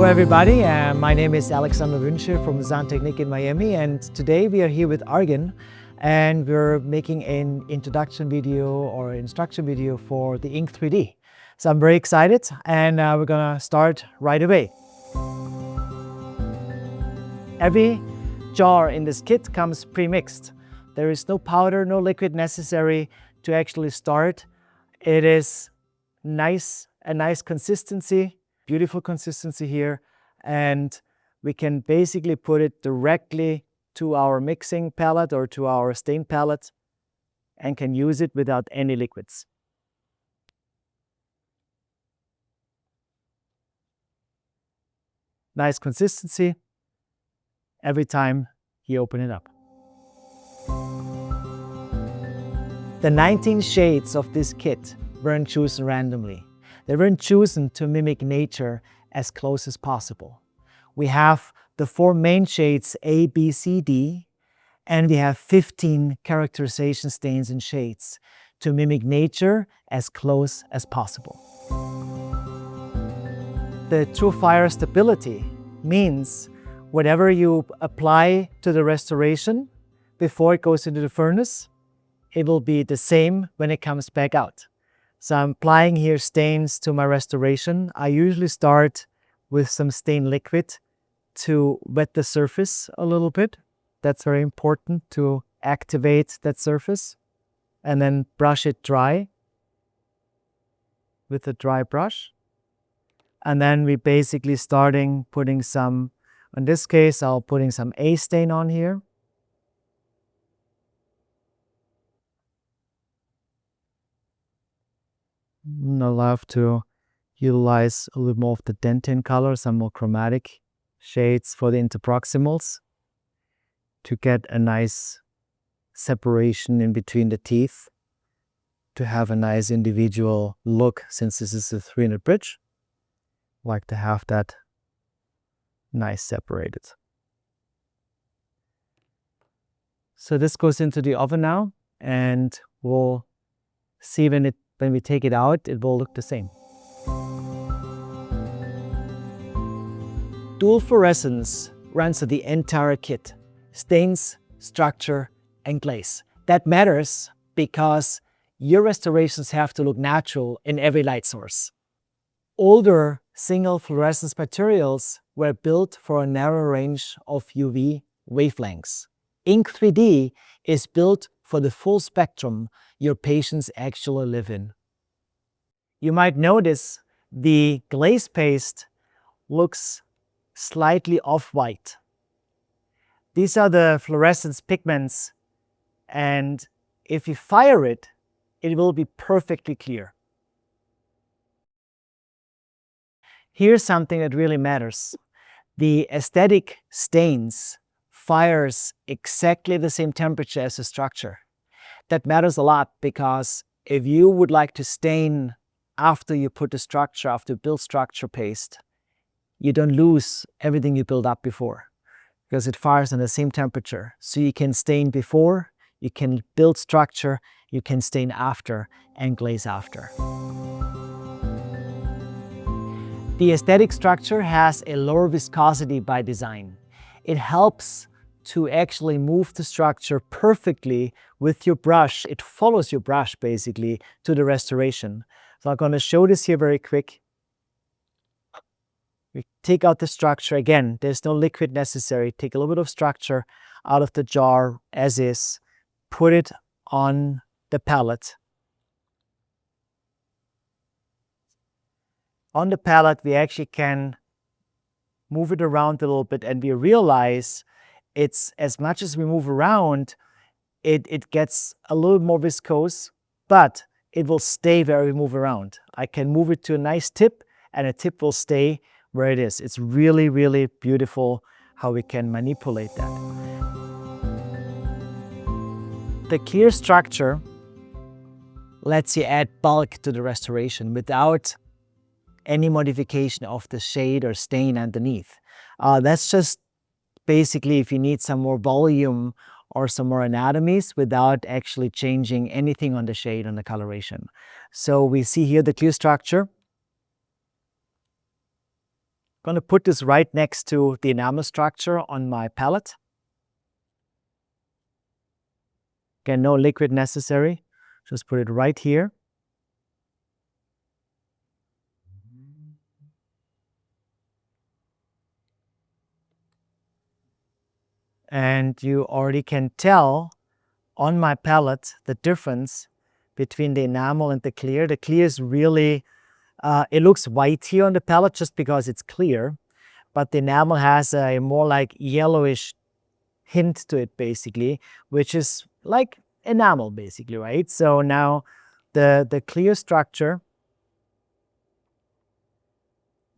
Hello everybody, my name is Alexander Wünsche from Zahntechnique in Miami, and today we are here with Argen and we're making an introduction video or instruction video for the iNK3D. So I'm very excited and we're gonna start right away. Every jar in this kit comes pre-mixed. There is no powder, no liquid necessary to actually start. It is a nice consistency. Beautiful consistency here, and we can basically put it directly to our mixing palette or to our stain palette and can use it without any liquids. Nice consistency every time you open it up. The 19 shades of this kit weren't chosen randomly. They weren't chosen to mimic nature as close as possible. We have the 4 main shades A, B, C, D, and we have 15 characterization stains and shades to mimic nature as close as possible. The true fire stability means whatever you apply to the restoration before it goes into the furnace, it will be the same when it comes back out. So I'm applying here stains to my restoration. I usually start with some stain liquid to wet the surface a little bit. That's very important to activate that surface. And then brush it dry with a dry brush. And then we basically putting some, in this case, I'll putting some A stain on here. I love to utilize a little more of the dentin color, some more chromatic shades for the interproximals to get a nice separation in between the teeth, to have a nice individual look. Since this is a 300 bridge, I like to have that nice separated. So this goes into the oven now, and we'll see when we take it out, it will look the same. Dual fluorescence runs through the entire kit: stains, structure, and glaze. That matters because your restorations have to look natural in every light source. Older single fluorescence materials were built for a narrow range of UV wavelengths. iNK3D is built for the full spectrum your patients actually live in. You might notice the glaze paste looks slightly off-white. These are the fluorescence pigments, and if you fire it, it will be perfectly clear. Here's something that really matters. The aesthetic stains fires exactly the same temperature as the structure. That matters a lot because if you would like to stain after you put the structure, after you build structure paste, you don't lose everything you built up before because it fires on the same temperature. So you can stain before, you can build structure, you can stain after and glaze after. The aesthetic structure has a lower viscosity by design. It helps to actually move the structure perfectly with your brush. It follows your brush basically to the restoration. So I'm going to show this here very quick. We take out the structure. Again, there's no liquid necessary. Take a little bit of structure out of the jar as is. Put it on the palette. On the palette, we actually can move it around a little bit, and we realize it's as much as we move around, it gets a little more viscose, but it will stay where we move around. I can move it to a nice tip, and a tip will stay where it is. It's really, really beautiful how we can manipulate that. The clear structure lets you add bulk to the restoration without any modification of the shade or stain underneath. That's just basically if you need some more volume or some more anatomies without actually changing anything on the shade, on the coloration. So we see here the clear structure. going to put this right next to the enamel structure on my palette. Again, no liquid necessary. Just put it right here. And you already can tell on my palette the difference between the enamel and the clear. The clear is really, it looks white here on the palette just because it's clear, but the enamel has a more like yellowish hint to it basically, which is like enamel basically, right? So now the clear structure,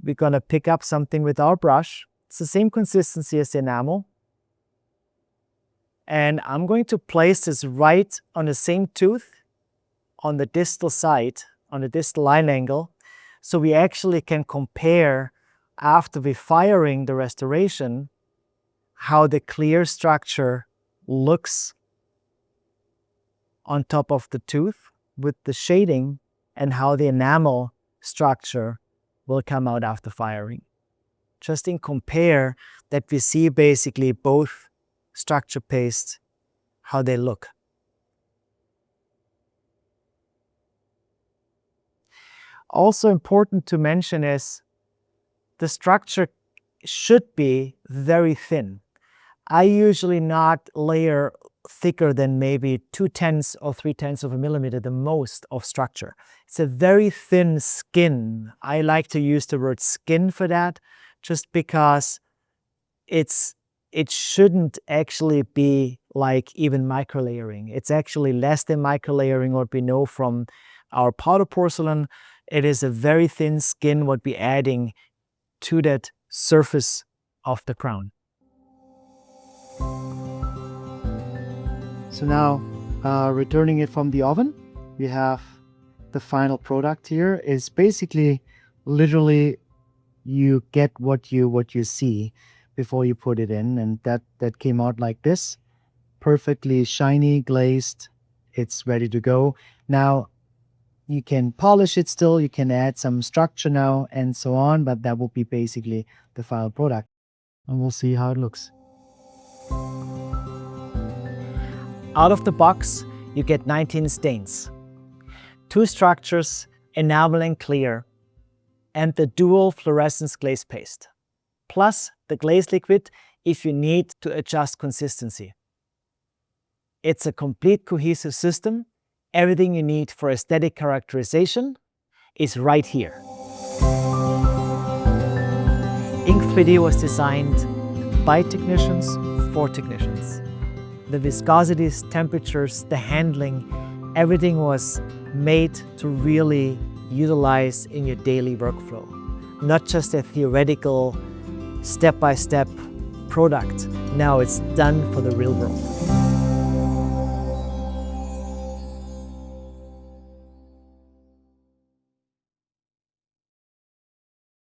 we're gonna pick up something with our brush. It's the same consistency as the enamel. And I'm going to place this right on the same tooth on the distal side, on the distal line angle, so we actually can compare after we firing the restoration how the clear structure looks on top of the tooth with the shading and how the enamel structure will come out after firing. Just in compare that we see basically both structure paste, how they look. Also important to mention is the structure should be very thin. I usually not layer thicker than maybe 2/10 or 3/10 of a millimeter, the most of structure. It's a very thin skin. I like to use the word skin for that, just because it shouldn't actually be like even microlayering. It's actually less than microlayering what we know from our powder porcelain. It is a very thin skin what we're adding to that surface of the crown. So now, returning it from the oven, we have the final product here. Is basically literally you get what you see before you put it in, and that came out like this, perfectly shiny, glazed. It's ready to go. Now you can polish it still, you can add some structure now and so on, but that will be basically the final product. And we'll see how it looks. Out of the box, you get 19 stains. 2 structures, enamel and clear, and the dual fluorescence glaze paste. Plus the glaze liquid if you need to adjust consistency. It's a complete cohesive system. Everything you need for aesthetic characterization is right here. iNK3D was designed by technicians for technicians. The viscosities, temperatures, the handling, everything was made to really utilize in your daily workflow. Not just a theoretical step-by-step product. Now it's done for the real world.